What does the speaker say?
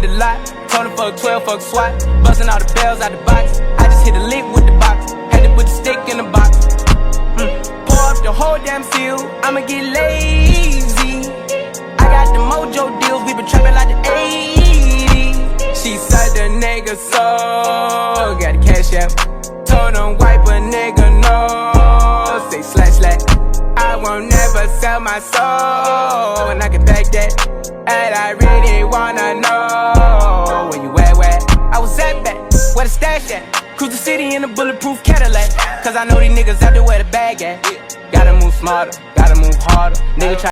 the lot. Told him fuck 12, fuck SWAT. Busting all the bells out the box. I just hit a lick with the box. Had to put the stick in the box. Pour up the whole damn seal. I'ma get lazy. I got the mojo deals. We been trapping like the 80s. She said the nigga so got the cash out. Told him wipe a nigga no. Say slash slash. I won't never sell my soul, and I can back that. And I really wanna know where you at, where I was at back, where the stash at. Cruise the city in a bulletproof Cadillac, cause I know these niggas out there where the bag at. Gotta move smarter, gotta move harder. Nigga try